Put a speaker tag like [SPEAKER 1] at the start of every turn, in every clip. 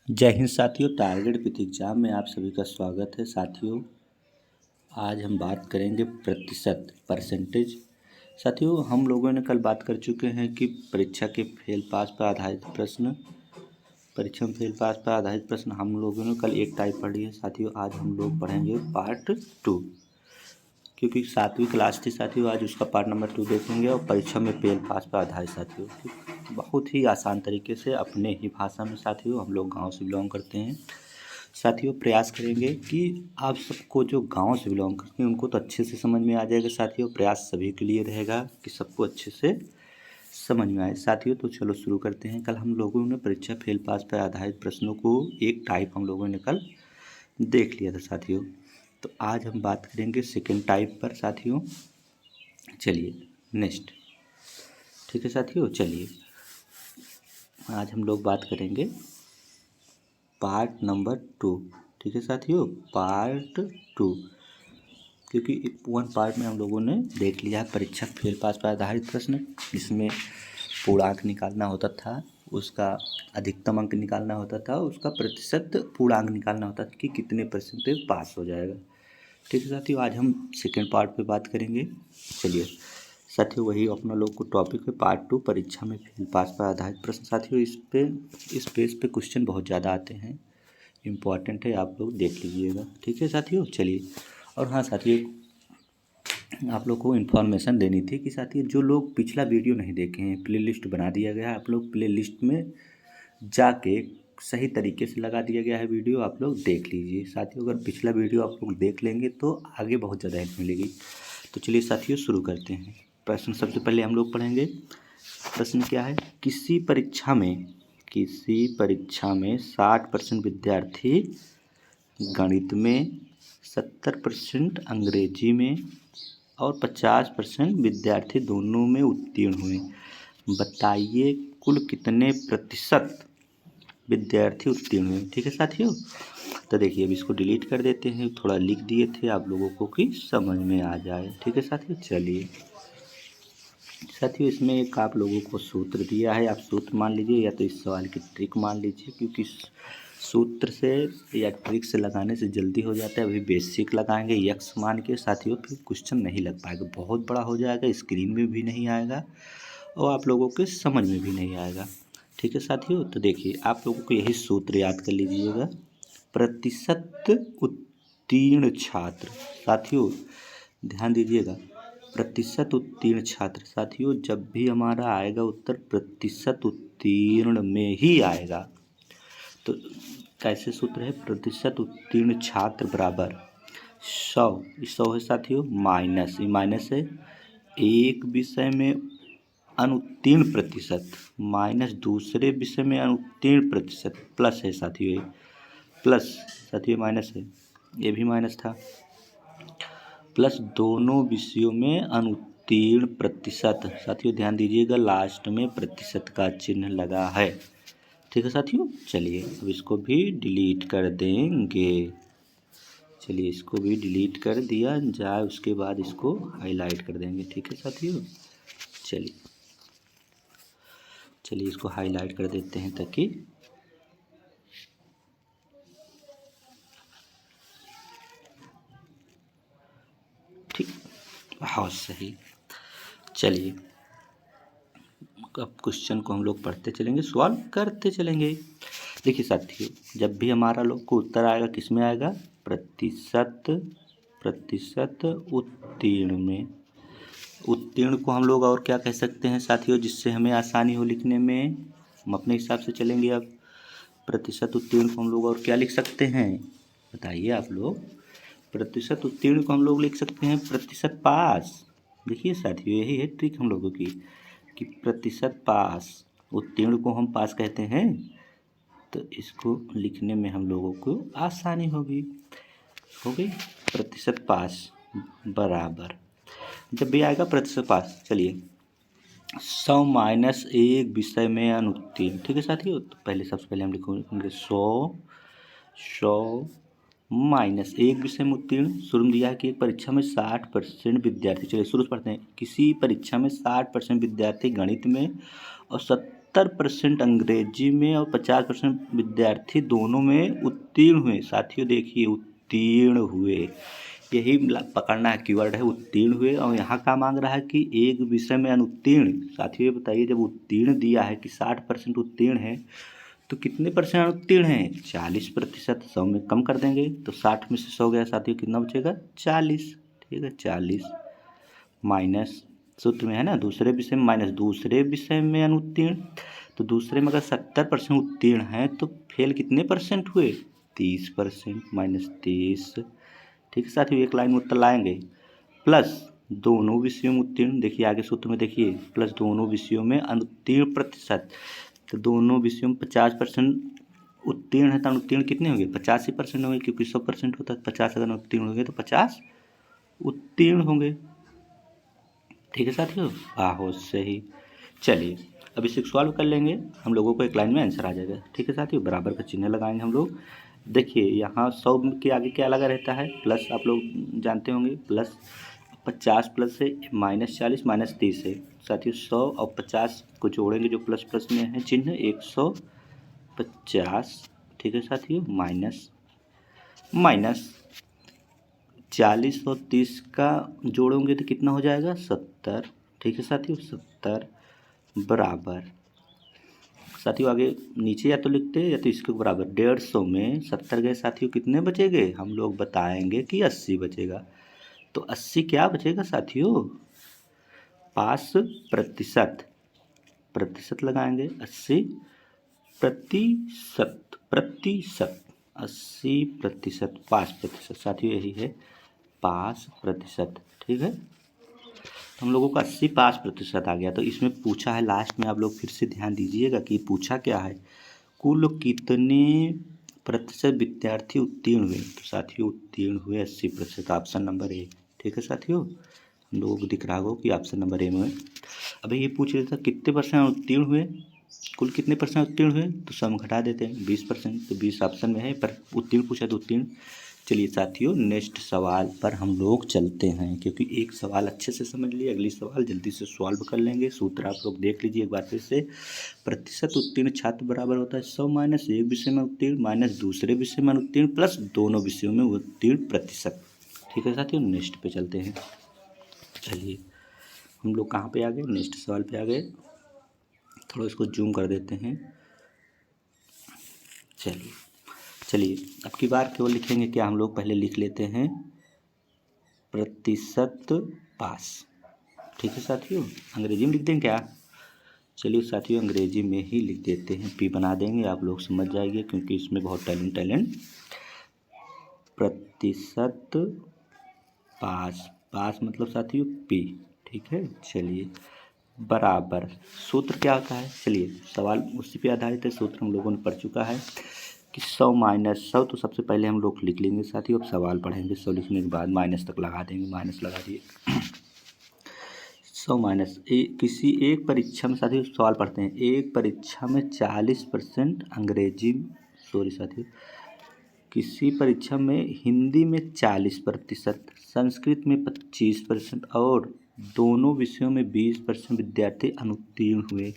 [SPEAKER 1] जय हिंद साथियों। Target with exam में आप सभी का स्वागत है। साथियों, आज हम बात करेंगे प्रतिशत, परसेंटेज। साथियों, हम लोगों ने कल बात कर चुके हैं कि परीक्षा के फेल पास पर आधारित प्रश्न, परीक्षा में फेल पास पर आधारित प्रश्न हम लोगों ने कल एक टाइप पढ़ी है। साथियों, आज हम लोग पढ़ेंगे पार्ट 2, क्योंकि 7वीं क्लास थी साथियों। आज उसका पार्ट नंबर 2 देखेंगे और परीक्षा में फेल पास पर आधारित साथियों, बहुत ही आसान तरीके से अपने ही भाषा में। साथियों, हम लोग गांव से बिलोंग करते हैं। साथियों, प्रयास करेंगे कि आप सबको जो गांव से बिलोंग करते हैं उनको तो अच्छे से समझ में आ जाएगा। साथियों, प्रयास सभी के लिए रहेगा कि सबको अच्छे से समझ में आए। साथियों, तो चलो शुरू करते हैं। कल हम लोगों ने परीक्षा फेल पास पर आधारित प्रश्नों को एक टाइप हम लोगों ने कल देख लिया था साथियों। तो आज हम बात करेंगे सेकेंड टाइप पर साथियों। चलिए नेक्स्ट, ठीक है साथियों। चलिए आज हम लोग बात करेंगे पार्ट नंबर 2, ठीक है साथियों, पार्ट 2। क्योंकि वन पार्ट में हम लोगों ने देख लिया परीक्षा फेल पास पर आधारित प्रश्न, इसमें पूर्णांक निकालना होता था, उसका अधिकतम अंक निकालना होता था, उसका प्रतिशत पूर्णांक निकालना होता था कि कितने परसेंटेज पास हो जाएगा। ठीक है साथियों, आज हम सेकेंड पार्ट पे बात करेंगे। चलिए साथियों, वही अपना लोग को टॉपिक है पार्ट 2, परीक्षा में फेल पास पर आधारित प्रश्न। साथियों, इस पेज पे क्वेश्चन बहुत ज़्यादा आते हैं, इम्पॉर्टेंट है, आप लोग देख लीजिएगा। ठीक है साथियों। चलिए, और हाँ साथियों, आप लोग को इन्फॉर्मेशन देनी थी कि साथियों जो लोग पिछला वीडियो नहीं देखे हैं, प्ले लिस्ट बना दिया गया है, आप लोग प्ले लिस्ट में जाके सही तरीके से लगा दिया गया है वीडियो, आप लोग देख लीजिए। साथियों, अगर पिछला वीडियो आप लोग देख लेंगे तो आगे बहुत ज़्यादा हेल्प मिलेगी। तो चलिए साथियों शुरू करते हैं। प्रश्न सबसे पहले हम लोग पढ़ेंगे। प्रश्न क्या है, किसी परीक्षा में 60% विद्यार्थी गणित में, 70% अंग्रेजी में और 50% विद्यार्थी दोनों में उत्तीर्ण हुए। बताइए कुल कितने प्रतिशत विद्यार्थी उत्तीर्ण हुए। ठीक है साथियों, तो देखिए अब इसको डिलीट कर देते हैं, थोड़ा लिख दिए थे आप लोगों को कि समझ में आ जाए। ठीक है साथियों। चलिए साथियों, इसमें एक आप लोगों को सूत्र दिया है, आप सूत्र मान लीजिए या तो इस सवाल की ट्रिक मान लीजिए, क्योंकि सूत्र से या ट्रिक से लगाने से जल्दी हो जाता है। अभी बेसिक लगाएंगे यक्स मान के साथियों, फिर क्वेश्चन नहीं लग पाएगा, बहुत बड़ा हो जाएगा, स्क्रीन में भी नहीं आएगा और आप लोगों के समझ में भी नहीं आएगा। ठीक है साथियों, तो देखिए आप लोगों को यही सूत्र याद कर लीजिएगा, प्रतिशत उत्तीर्ण छात्र। साथियों ध्यान दीजिएगा, प्रतिशत उत्तीर्ण छात्र। साथियों जब भी हमारा आएगा उत्तर प्रतिशत उत्तीर्ण में ही आएगा। तो कैसे सूत्र है, प्रतिशत उत्तीर्ण छात्र बराबर 100 है साथियों, माइनस, ये माइनस है, एक विषय में अनुत्तीर्ण प्रतिशत माइनस दूसरे विषय में अनुत्तीर्ण प्रतिशत, प्लस है साथियों, ये प्लस साथियों माइनस है, ये भी माइनस था, प्लस दोनों विषयों में अनुत्तीर्ण प्रतिशत। साथियों ध्यान दीजिएगा, लास्ट में प्रतिशत का चिन्ह लगा है। ठीक है साथियों। चलिए अब इसको भी डिलीट कर देंगे। चलिए इसको भी डिलीट कर दिया जाए, उसके बाद इसको हाईलाइट कर देंगे। ठीक है साथियों। चलिए इसको हाईलाइट कर देते हैं ताकि ठीक, हाँ सही। चलिए अब क्वेश्चन को हम लोग पढ़ते चलेंगे, सॉल्व करते चलेंगे। देखिए साथियों, जब भी हमारा लोग को उत्तर आएगा किस में आएगा, प्रतिशत उत्तीर्ण में। उत्तीर्ण को हम लोग और क्या कह सकते हैं साथियों, जिससे हमें आसानी हो लिखने में, हम अपने हिसाब से चलेंगे। अब प्रतिशत उत्तीर्ण को हम लोग और क्या लिख सकते हैं, बताइए आप लोग। प्रतिशत उत्तीर्ण को हम लोग लिख सकते हैं प्रतिशत पास। देखिए साथियों, यही है ट्रिक हम लोगों की कि प्रतिशत पास, उत्तीर्ण को हम पास कहते हैं, तो इसको लिखने में हम लोगों को आसानी होगी। हो गई, प्रतिशत पास बराबर, जब भी आएगा प्रतिशत पास। चलिए 100 माइनस एक विषय में अनुत्तीर्ण। ठीक है साथियों, तो पहले सबसे पहले हम लिखेंगे 100 माइनस एक विषय में उत्तीर्ण। शुरू में दिया है कि एक परीक्षा में 60% विद्यार्थी, चलिए शुरू से पढ़ते हैं, किसी परीक्षा में 60% विद्यार्थी गणित में और 70% अंग्रेजी में और 50% विद्यार्थी दोनों में उत्तीर्ण हुए। साथियों देखिए, उत्तीर्ण हुए, यही पकड़ना है, कीवर्ड है उत्तीर्ण हुए। और यहाँ क्या मांग रहा है कि एक विषय में अनुत्तीर्ण। साथियों ये बताइए, जब उत्तीर्ण दिया है कि 60% उत्तीर्ण है तो कितने परसेंट अनुत्तीर्ण हैं? 40%। 100 में कम कर देंगे तो 60 में से 100 गया साथियों, कितना बचेगा? 40। ठीक है, 40 माइनस, सूत्र में है ना, दूसरे विषय में माइनस दूसरे विषय में अनुत्तीर्ण। तो दूसरे में अगर 70% उत्तीर्ण हैं तो फेल कितने परसेंट हुए? 30%, माइनस 30। ठीक है साथियों, एक लाइन में उत्तर लाएंगे। प्लस दोनों विषयों में उत्तीर्ण, देखिए आगे सूत्र में देखिए, प्लस दोनों विषयों में अनुत्तीर्ण प्रतिशत। तो दोनों विषयों में 50% उत्तीर्ण है तो अनुत्तीर्ण कितने होंगे? 85% होंगे, क्योंकि 100% होता है। 50 अगर उत्तीर्ण होंगे तो 50 उत्तीर्ण होंगे। ठीक है साथियों, आहो सही। चलिए अब इसे सॉल्व कर लेंगे, हम लोगों को एक लाइन में आंसर आ जाएगा। ठीक है साथियों, बराबर का चिन्ह लगाएंगे हम लोग। देखिए यहाँ 100 के आगे क्या लगा रहता है? प्लस, आप लोग जानते होंगे, प्लस 50 प्लस है -40 -30 है साथियों। 100 और 50 को जोड़ेंगे, जो प्लस प्लस में है चिन्ह, 150। ठीक है साथियों, माइनस माइनस 40 और 30 का जोड़ोगे तो कितना हो जाएगा? 70। ठीक है साथियों, 70 बराबर, साथियों आगे नीचे या तो लिखते या तो इसके बराबर। 150 में 70 गए साथियों, कितने बचेंगे? हम लोग बताएंगे कि 80 बचेगा। तो 80 क्या बचेगा साथियों? पास प्रतिशत, प्रतिशत लगाएंगे, 80 प्रतिशत, प्रतिशत 80%, पास प्रतिशत साथियों, यही है पास प्रतिशत। ठीक है, हम लोगों का 80 पास प्रतिशत आ गया। तो इसमें पूछा है लास्ट में, आप लोग फिर से ध्यान दीजिएगा कि पूछा क्या है, कुल कितने प्रतिशत विद्यार्थी उत्तीर्ण हुए? तो साथियों उत्तीर्ण हुए 80%, ऑप्शन नंबर ए। ठीक है साथियों, हम लोगों को दिख रहा होगा कि ऑप्शन नंबर ए में। अभी ये पूछ रहा था कितने परसेंट उत्तीर्ण हुए, कुल कितने परसेंट उत्तीर्ण हुए, तो सम घटा देते हैं, 20%। तो 20 ऑप्शन में है, पर उत्तीर्ण पूछा तो उत्तीर्ण। चलिए साथियों, नेक्स्ट सवाल पर हम लोग चलते हैं, क्योंकि एक सवाल अच्छे से समझ लिए, अगली सवाल जल्दी से सॉल्व कर लेंगे। सूत्र आप लोग देख लीजिए एक बार फिर से। प्रतिशत उत्तीर्ण छात्र बराबर होता है 100 माइनस एक विषय में उत्तीर्ण माइनस दूसरे विषय में उत्तीर्ण प्लस दोनों विषयों में उत्तीर्ण प्रतिशत। ठीक है साथियों, नेक्स्ट पे चलते हैं। चलिए हम लोग कहाँ पे आ गए? नेक्स्ट सवाल पे आ गए। थोड़ा इसको जूम कर देते हैं। चलिए चलिए, अब की बार केवल लिखेंगे क्या, हम लोग पहले लिख लेते हैं प्रतिशत पास। ठीक है साथियों, अंग्रेजी में लिख दें क्या? चलिए साथियों, अंग्रेजी में ही लिख देते हैं, पी बना देंगे, आप लोग समझ जाएंगे, क्योंकि इसमें बहुत टैलेंट। प्रतिशत पास, पास मतलब साथियों पी। ठीक है, चलिए बराबर, सूत्र क्या होता है? चलिए सवाल उसी पे आधारित है, सूत्र हम लोगों ने पढ़ चुका है कि 100 माइनस 100, तो सबसे पहले हम लोग लिख लेंगे साथियों। अब सवाल पढ़ेंगे, 100 लिखने के बाद माइनस तक लगा देंगे, माइनस लगा दिए। 100 माइनस किसी एक परीक्षा में साथियों, सवाल पढ़ते हैं, एक परीक्षा में 40% अंग्रेजी, सॉरी साथियों, किसी परीक्षा में हिंदी में 40%, संस्कृत में 25% और दोनों विषयों में 20% विद्यार्थी अनुत्तीर्ण हुए।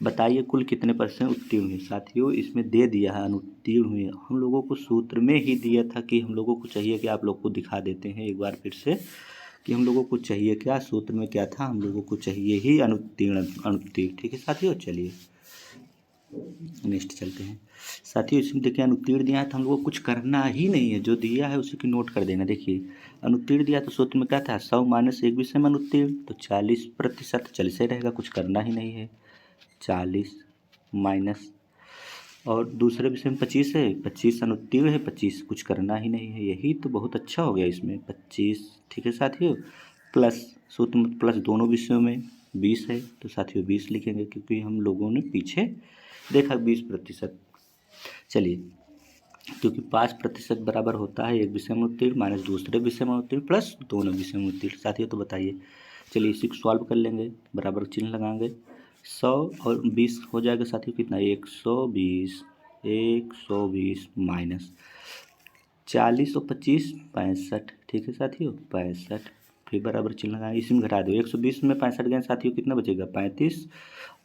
[SPEAKER 1] बताइए कुल कितने परसेंट उत्तीर्ण हुए? साथियों इसमें दे दिया है अनुत्तीर्ण हुए, हम लोगों को सूत्र में ही दिया था कि हम लोगों को चाहिए कि आप लोग को दिखा देते हैं एक बार फिर से कि हम लोगों को चाहिए क्या, सूत्र में क्या था, हम लोगों को चाहिए ही अनुत्तीर्ण, अनुत्तीर्ण। ठीक है साथियों, चलिए नेक्स्ट चलते हैं। साथियों इसमें देखिए अनुत्तीर्ण दिया है तो हम लोग को कुछ करना ही नहीं है, जो दिया है उसी की नोट कर देना। देखिए अनुत्तीर्ण दिया तो सूत्र में क्या था, 100 माइनस एक विषय में अनुत्तीर्ण, तो 40%। 40 ही रहेगा, कुछ करना ही नहीं है। 40 माइनस, और दूसरे विषय में 25 है, 25 अनुत्तीर्ण है, 25 कुछ करना ही नहीं है, यही तो बहुत अच्छा हो गया इसमें 25। ठीक है साथियों, प्लस सूत्र में प्लस दोनों विषयों में 20 है, तो साथियों 20 लिखेंगे, क्योंकि हम लोगों ने पीछे देखा 20%। चलिए, क्योंकि 5% बराबर होता है एक विषय में उत्तीर्ण माइनस दूसरे विषय में उत्तीर्ण प्लस दोनों विषय में उत्तीर्ण। साथियों तो बताइए, चलिए इसी को सॉल्व कर लेंगे, बराबर चिन्ह लगाएंगे। 100 और 20 हो जाएगा साथियों, कितना? 120, 120 माइनस 40 और 25 65। ठीक है साथियों, 65, फिर बराबर चिन्ह लगाएंगे, इसी में घटा दो। 120 में 65 गए साथियों, कितना बचेगा? 35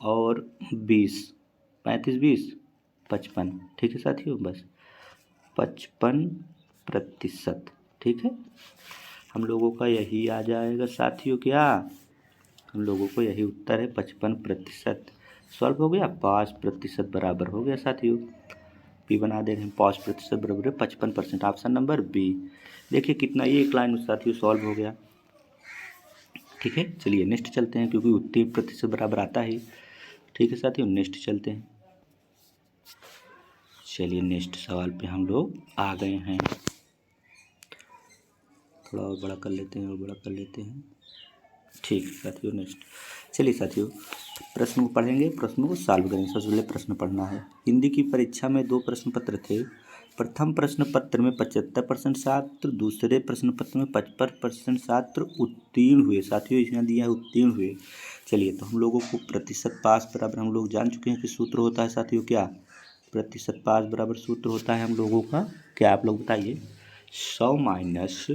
[SPEAKER 1] और 20, 35 20 55, ठीक है साथियों, बस 55%, ठीक है। हम लोगों का यही आ जाएगा साथियों, क्या हम लोगों को यही उत्तर है 55%। सॉल्व हो गया, 5% बराबर हो गया साथियों। पी बना दे रहे हैं, 5% बराबर है 55%, ऑप्शन नंबर बी। देखिए कितना, ये एक लाइन साथियों सॉल्व हो गया, ठीक है। चलिए नेक्स्ट चलते हैं, क्योंकि 30% बराबर आता ही, ठीक है साथियों। नेक्स्ट चलते हैं, चलिए नेक्स्ट सवाल पे हम लोग आ गए हैं। थोड़ा और बड़ा कर लेते हैं, और बड़ा कर लेते हैं, ठीक है साथियों। नेक्स्ट चलिए साथियों, प्रश्न को पढ़ेंगे, प्रश्नों को सॉल्व करेंगे। सबसे पहले प्रश्न पढ़ना है। हिंदी की परीक्षा में 2 प्रश्न पत्र थे। प्रथम प्रश्न पत्र में 75% छात्र, दूसरे प्रश्न पत्र में 55% छात्र उत्तीर्ण हुए। साथियों इसमें दिया है उत्तीर्ण हुए। चलिए, तो हम लोगों को प्रतिशत पास बराबर हम लोग जान चुके हैं कि सूत्र होता है साथियों, क्या प्रतिशत पास बराबर सूत्र होता है हम लोगों का, क्या आप लोग बताइए। 100 माइनस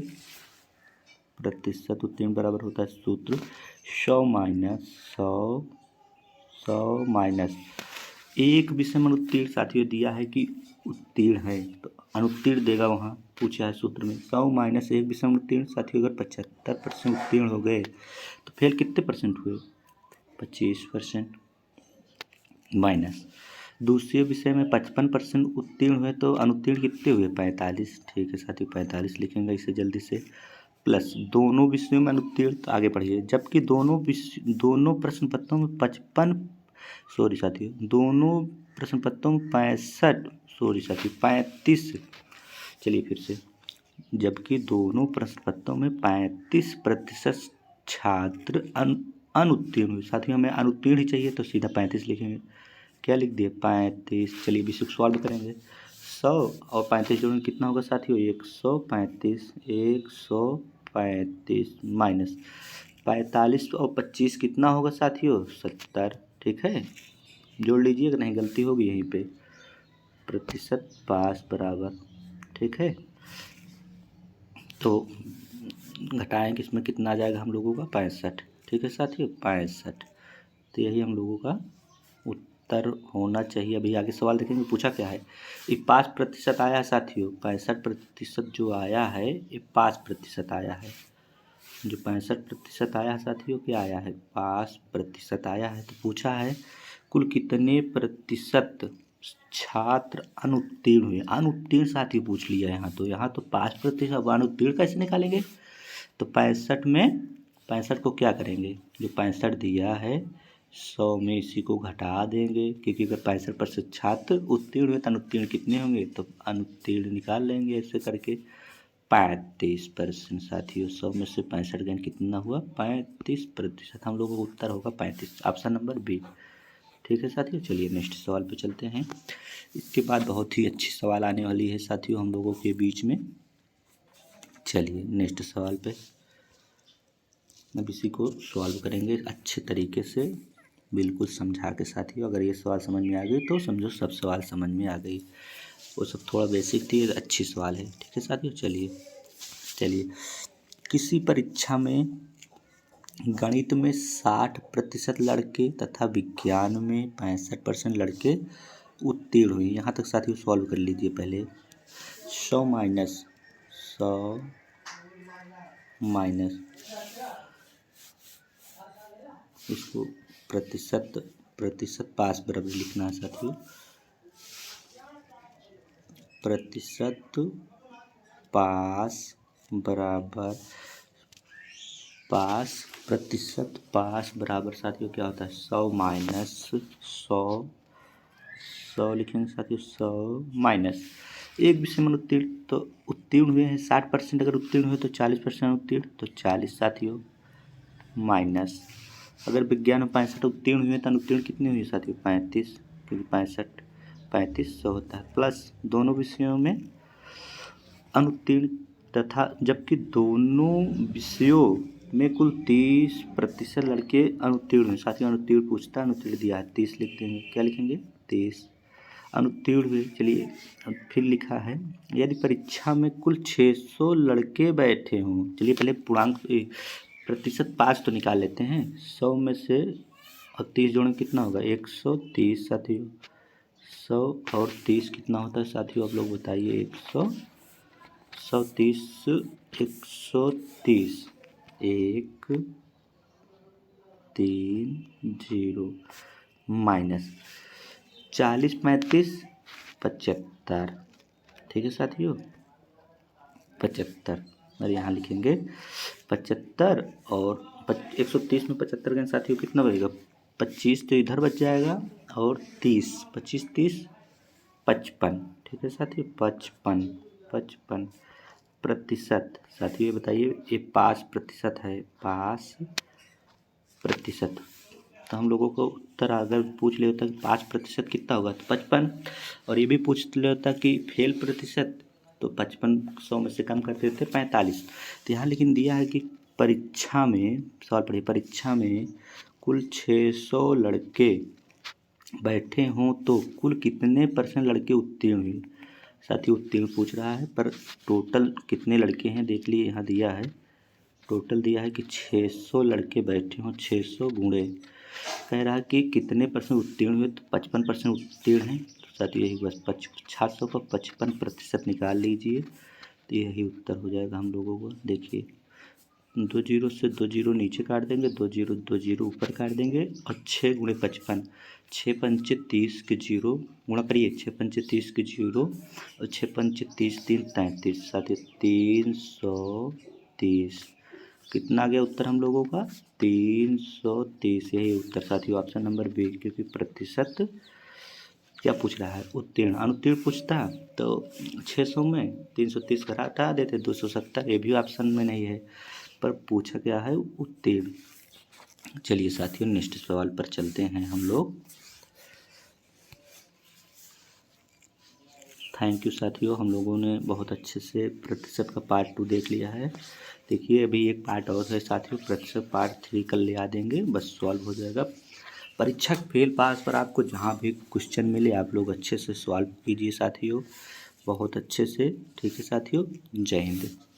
[SPEAKER 1] प्रतिशत उत्तीर्ण बराबर होता है सूत्र 100 माइनस 100 माइनस एक विषय में अनुत्तीर्ण। साथियों दिया है कि उत्तीर्ण है, तो अनुत्तीर्ण देगा, वहाँ पूछा है सूत्र में 100 माइनस एक विषय में उत्तीर्ण। साथियों अगर 75% उत्तीर्ण हो गए तो फेल कितने परसेंट हुए, 25%। माइनस दूसरे विषय में 55% उत्तीर्ण हुए तो अनुत्तीर्ण कितने हुए, 45, ठीक है साथियों 45 लिखेंगे इसे जल्दी से। प्लस दोनों विषयों में अनुत्तीर्ण, तो आगे पढ़िए, जबकि दोनों प्रश्न पत्रों में 55, सॉरी साथियों, दोनों प्रश्न पत्रों में 65, सॉरी साथियों 35, चलिए फिर से, जबकि दोनों प्रश्न पत्रों में 35% छात्र अनुत्तीर्ण हुए। साथियों हमें अनुत्तीर्ण ही चाहिए, तो सीधा 35 लिखेंगे। क्या लिख दिए, 35। चलिए विषय को सॉल्व करेंगे। 100 और 35 जोड़ेंगे कितना होगा साथियों, 135, 135 माइनस 45 और 25 कितना होगा साथियों, 70, ठीक है। जोड़ लीजिए, अगर नहीं गलती होगी यहीं पे, प्रतिशत पास बराबर, ठीक है। तो घटाएंगे, इसमें कितना आ जाएगा हम लोगों का, 65, ठीक है साथियों 65। तो यही हम लोगों का उत्तर होना चाहिए। अभी आगे सवाल देखेंगे पूछा क्या है। ये 5% आया है साथियों, 65% जो आया है ये 5% आया है। जो 65% आया है साथियों, क्या आया है, 5% आया है। तो पूछा है कुल कितने प्रतिशत छात्र अनुत्तीर्ण हुए। अनुत्तीर्ण साथियों पूछ लिया यहाँ, तो यहाँ तो 5%, अब अनुत्तीर्ण कैसे निकालेंगे, तो 65 में 65 को क्या करेंगे, जो 65 दिया है 100 में इसी को घटा देंगे, क्योंकि अगर 65% छात्र उत्तीर्ण हुए तो अनुत्तीर्ण कितने होंगे, तो अनुत्तीर्ण निकाल लेंगे ऐसे करके 35%। साथियों 100 में से 65 गए कितना हुआ, 35%। हम लोगों का उत्तर होगा 35, ऑप्शन नंबर बी, ठीक है साथियों। चलिए नेक्स्ट सवाल पे चलते हैं। इसके बाद बहुत ही अच्छी सवाल आने वाली है साथियों हम लोगों के बीच में। चलिए नेक्स्ट सवाल पे अब इसी को सॉल्व करेंगे अच्छे तरीके से, बिल्कुल समझा के साथियों। अगर ये सवाल समझ में आ गई तो समझो सब सवाल समझ में आ गई, वो सब थोड़ा बेसिक थी, अच्छी सवाल है, ठीक है साथियों। चलिए किसी परीक्षा में गणित में 60% लड़के तथा विज्ञान में 65% लड़के उत्तीर्ण हुए। यहाँ तक साथियों सॉल्व कर लीजिए पहले। 100 माइनस 100 माइनस इसको प्रतिशत पास बराबर लिखना है साथियों, प्रतिशत पास बराबर प्रतिशत पास बराबर साथियों क्या होता है, 100 माइनस 100 लिखेंगे साथियों, 100 माइनस एक विषय में उत्तीर्ण, तो उत्तीर्ण हुए हैं 60%, अगर उत्तीर्ण हुए तो 40% उत्तीर्ण, तो 40 साथियों, माइनस अगर विज्ञान में 65 उत्तीर्ण हुए तो अनुत्तीर्ण कितने हुए साथियों, 35, क्योंकि 35 होता है, प्लस दोनों विषयों में अनुत्तीर्ण तथा, जबकि दोनों विषयों में कुल 30% लड़के अनुत्तीर्ण हुए। साथियों अनुत्तीर्ण पूछता है, अनुत्तीर्ण दिया है 30 लिख देंगे, क्या लिखेंगे 30 अनुत्तीर्ण हुए। चलिए अब फिर लिखा है यदि परीक्षा में कुल 600 लड़के बैठे हों। चलिए पहले पूर्णांक प्रतिशत पास तो निकाल लेते हैं। 100 में से और 30 जोड़ें कितना होगा, 130 साथियों, 130 कितना होता है साथियों, आप लोग बताइए। 130 130 1 3 0 माइनस 40 35 75। ठीक है साथियों, 75। और यहाँ लिखेंगे 75 और 130 में 75 का साथियों कितना बचेगा, 25 तो इधर बच जाएगा और 30, 25 30 55। ठीक है साथियों, 55 55 प्रतिशत। साथियों ये बताइए, ये 5% है, 5%। तो हम लोगों को उत्तर अगर पूछ ले होता कि 5% कितना होगा तो 55, और ये भी पूछ ले होता कि फेल प्रतिशत तो 55 100 में से कम कर देते 45। तो यहाँ लेकिन दिया है कि परीक्षा में, सवाल पढ़िए, परीक्षा में कुल 600 लड़के बैठे हों तो कुल कितने % लड़के उत्तीर्ण हुए। साथियों उत्तीर्ण पूछ रहा है, पर टोटल कितने लड़के हैं देख लिए, यहाँ दिया है टोटल दिया है कि 600 लड़के बैठे हों, 600 गुणे कह रहा है कि कितने % उत्तीर्ण हुए, तो 55% उत्तीर्ण हैं। तो साथियों यही बस 600 का 55% निकाल लीजिए, तो यही उत्तर हो जाएगा हम लोगों को। देखिए 2 जीरो से 2 जीरो नीचे काट देंगे, 2 जीरो ऊपर काट देंगे, और 6 गुणे 55, 6 पंचे 30 के जीरो गुणा करिए, 6 पंचे 30 के जीरो और 6 पंचे 30 3 33, साथ ही 330। कितना आ गया उत्तर हम लोगों का, 330। यही उत्तर साथियों ऑप्शन नंबर बी, क्योंकि प्रतिशत क्या पूछ रहा है, उत्तीर्ण। अनुत्तीर्ण पूछता तो 600 में 330 का हटा देते 270, ये भी ऑप्शन में नहीं है, पर पूछा क्या है, उत्तीर्ण। चलिए साथियों नेक्स्ट सवाल पर चलते हैं हम लोग। थैंक यू साथियों, हम लोगों ने बहुत अच्छे से प्रतिशत का पार्ट 2 देख लिया है। देखिए अभी एक पार्ट और है साथियों, प्रतिशत पार्ट 3 कल ले आ देंगे, बस सॉल्व हो जाएगा। परीक्षा फेल पास पर आपको जहाँ भी क्वेश्चन मिले आप लोग अच्छे से सॉल्व कीजिए साथियों, बहुत अच्छे से। ठीक है साथियों, जय हिंद।